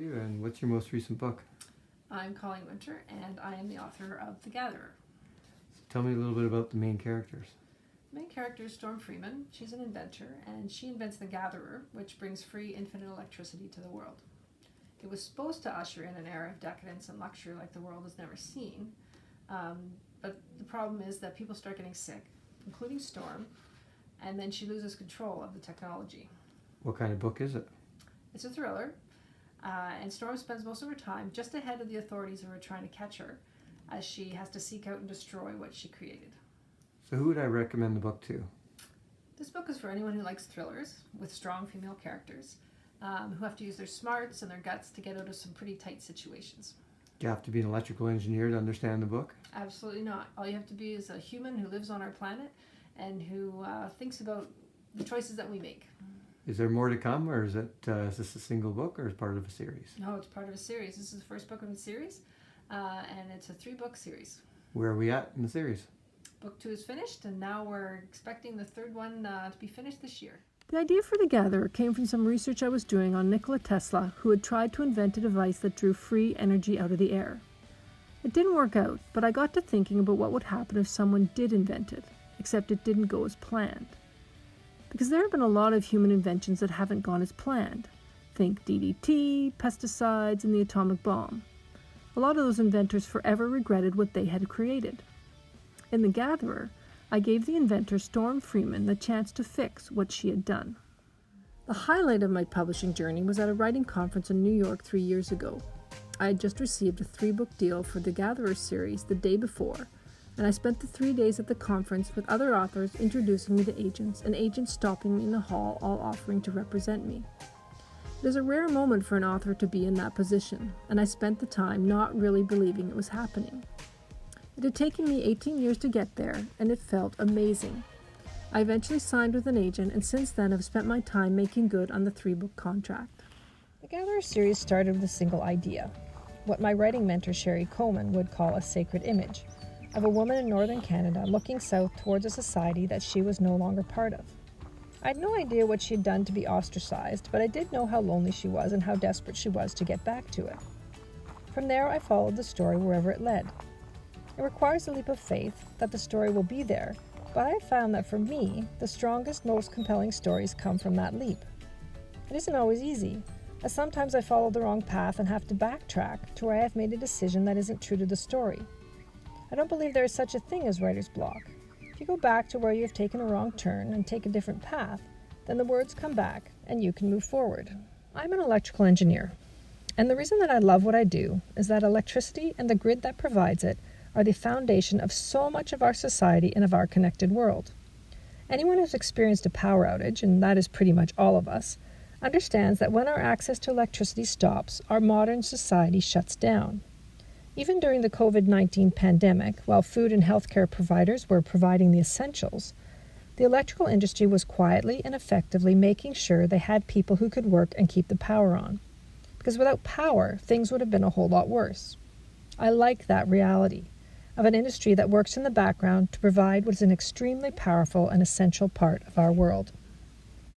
you, and what's your most recent book? I'm Colleen Winter, and I am the author of The Gatherer. So tell me a little bit about the main characters. The main character is Storm Freeman. She's an inventor, and she invents The Gatherer, which brings free infinite electricity to the world. It was supposed to usher in an era of decadence and luxury like the world has never seen, but the problem is that people start getting sick, including Storm, and then she loses control of the technology. What kind of book is it? It's a thriller, and Storm spends most of her time just ahead of the authorities who are trying to catch her, as she has to seek out and destroy what she created. So who would I recommend the book to? This book is for anyone who likes thrillers with strong female characters, who have to use their smarts and their guts to get out of some pretty tight situations. Do you have to be an electrical engineer to understand the book? Absolutely not. All you have to be is a human who lives on our planet and who thinks about the choices that we make. Is there more to come, or is this a single book, or is part of a series? No, it's part of a series. This is the first book in the series, and it's a 3-book series. Where are we at in the series? Book 2 is finished, and now we're expecting the third one to be finished this year. The idea for The Gatherer came from some research I was doing on Nikola Tesla, who had tried to invent a device that drew free energy out of the air. It didn't work out, but I got to thinking about what would happen if someone did invent it, except it didn't go as planned. Because there have been a lot of human inventions that haven't gone as planned. Think DDT, pesticides, and the atomic bomb. A lot of those inventors forever regretted what they had created. In The Gatherer, I gave the inventor Storm Freeman the chance to fix what she had done. The highlight of my publishing journey was at a writing conference in New York 3 years ago. I had just received a 3-book deal for the Gatherer series the day before, and I spent the 3 days at the conference with other authors introducing me to agents, and agents stopping me in the hall, all offering to represent me. It is a rare moment for an author to be in that position, and I spent the time not really believing it was happening. It had taken me 18 years to get there, and it felt amazing. I eventually signed with an agent, and since then I've spent my time making good on the 3-book contract. The Gatherer series started with a single idea, what my writing mentor Sherry Coleman would call a sacred image, of a woman in northern Canada looking south towards a society that she was no longer part of. I had no idea what she had done to be ostracized, but I did know how lonely she was and how desperate she was to get back to it. From there, I followed the story wherever it led. It requires a leap of faith that the story will be there, but I found that for me, the strongest, most compelling stories come from that leap. It isn't always easy, as sometimes I follow the wrong path and have to backtrack to where I have made a decision that isn't true to the story. I don't believe there is such a thing as writer's block. If you go back to where you have taken a wrong turn and take a different path, then the words come back and you can move forward. I'm an electrical engineer, and the reason that I love what I do is that electricity and the grid that provides it are the foundation of so much of our society and of our connected world. Anyone who's experienced a power outage, and that is pretty much all of us, understands that when our access to electricity stops, our modern society shuts down. Even during the COVID-19 pandemic, while food and healthcare providers were providing the essentials, the electrical industry was quietly and effectively making sure they had people who could work and keep the power on. Because without power, things would have been a whole lot worse. I like that reality of an industry that works in the background to provide what is an extremely powerful and essential part of our world.